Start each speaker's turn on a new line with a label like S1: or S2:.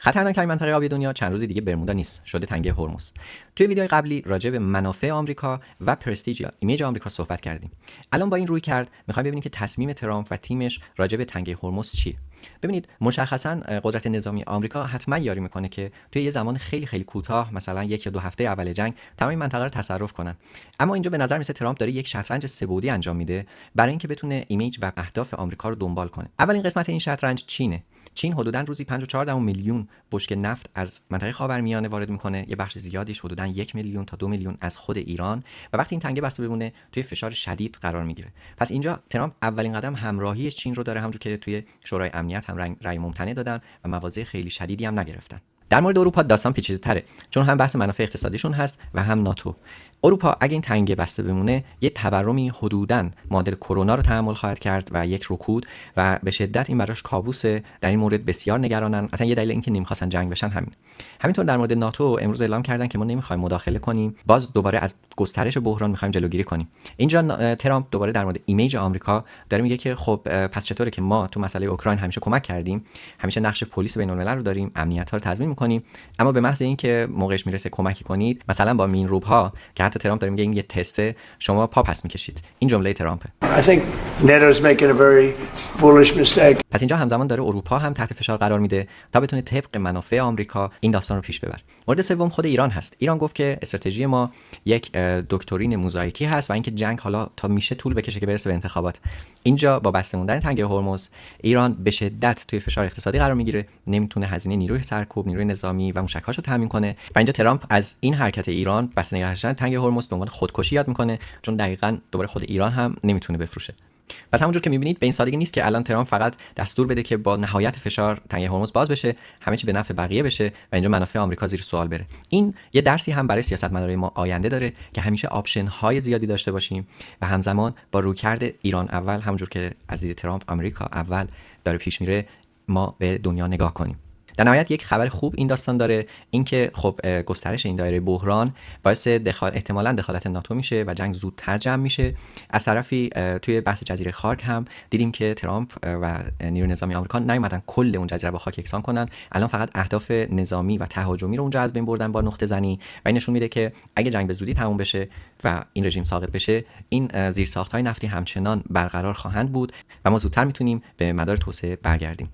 S1: خطرناکترین منطقه آبی دنیا چند روز دیگه برمودا نیست، شده تنگه هرمز. توی ویدیوی قبلی راجع به منافع آمریکا و پرستیژ یا ایمیج آمریکا صحبت کردیم. الان با این روی کرد می‌خوایم ببینیم که تصمیم ترامپ و تیمش راجع به تنگه هرمز چیه. ببینید مشخصاً قدرت نظامی آمریکا حتما یاری میکنه که توی یه زمان خیلی خیلی کوتاه، مثلا 1 یا 2 هفته اول جنگ، تمام منطقه رو تصرف کنن. اما اینجا به نظر میسه ترامپ داره یک شطرنج سه‌بعدی انجام میده برای اینکه بتونه ایمیج و اهداف آمریکا رو دنبال کنه. اولین قسمت این شطرنج چینه. چین حدوداً روزی 5.4 میلیون بشکه نفت از منطقه خاورمیانه وارد میکنه، یه بخش زیادیش حدوداً 1 میلیون تا 2 میلیون از خود ایران، و وقتی این تنگه بسته بمونه توی فشار شدید قرار میگیره. پس اینجا ترامپ اولین قدم همراهی چین رو داره، همونجوری که توی شورای امنیت هم رأی ممتنع دادن و مواضع خیلی شدیدی هم نگرفتن. در مورد اروپا داستان پیچیده‌تره، چون هم بحث منافع اقتصادیشون هست و هم ناتو. اروپا اگه این تنگه بسته بمونه، یه تورمی حدوداً معادل کرونا رو تحمل خواهد کرد و یک رکود، و به شدت این براش کابوسه. در این مورد بسیار نگرانن. اصلا یه دلیل اینکه نمیخواستن جنگ بشن همین. همینطور در مورد ناتو امروز اعلام کردن که ما نمیخوایم مداخله کنیم، باز دوباره از گسترش بحران میخوایم جلوگیری کنیم. اینجا ترامپ دوباره در مورد ایمیج آمریکا داره میگه که خب پس چطوره که ما تو مسئله اوکراین همیشه کمک کردیم، همیشه نقش پلیس بین‌الملل رو داریم، امنیت ها رو تضمین میکنیم، اما به محض اینکه موقعش میرسه کمکی کنید، مثلا با مینروب‌ها که حتی ترامپ داره میگه این یه تسته، شما پا پس میکشید. این جمله ترامپه.
S2: I think NATO's making a very foolish mistake.
S1: پس اینجا همزمان داره اروپا هم تحت فشار قرار میده تا بتونه طبق منافع آمریکا این داستان رو پیش ببره. مورد سوم خود ایران هست. ایران گفت که استراتژی ما یک دکترین موزاییکی هست و اینکه جنگ حالا تا میشه طول بکشه که برسه به انتخابات. اینجا با بسته موندن تنگه هرمز، ایران به شدت توی فشار اقتصادی قرار میگیره، نمیتونه هزینه نیروی سرکوب، نیروی نظامی و موشک‌هاشو تامین کنه. و اینجا ترامپ از این حرکت ایران بسته نگه داشتن تنگه هرمز به عنوان خودکشی یاد میکنه، چون دقیقاً دوباره خود ایران هم نمیتونه بفروشه. پس همونجور که میبینید به این سادگی نیست که الان ترامپ فقط دستور بده که با نهایت فشار تنگه هرمز باز بشه، همه چی به نفع بقیه بشه و اینجا منافع آمریکا زیر سوال بره. این یه درسی هم برای سیاستمدارای ما آینده داره که همیشه آپشن های زیادی داشته باشیم و همزمان با رویکرد ایران اول، همونجور که از دید ترامپ آمریکا اول داره پیش میره، ما به دنیا نگاه کنیم. در نهایت یک خبر خوب این داستان داره، اینکه خب گسترش این دایره بحران باعث احتمالاً دخالت ناتو میشه و جنگ زودتر جمع میشه. از طرفی توی بحث جزیره خارک هم دیدیم که ترامپ و نیروی نظامی آمریکا نیومدن کل اون جزیره با خاک یکسان کنن، الان فقط اهداف نظامی و تهاجمی رو اونجا از بین بردن با نقطه زنی، و این نشون میده که اگه جنگ به زودی تموم بشه و این رژیم ساقط بشه، این زیرساخت‌های نفتی همچنان برقرار خواهند بود و ما زودتر میتونیم به مدار توسعه برگردیم.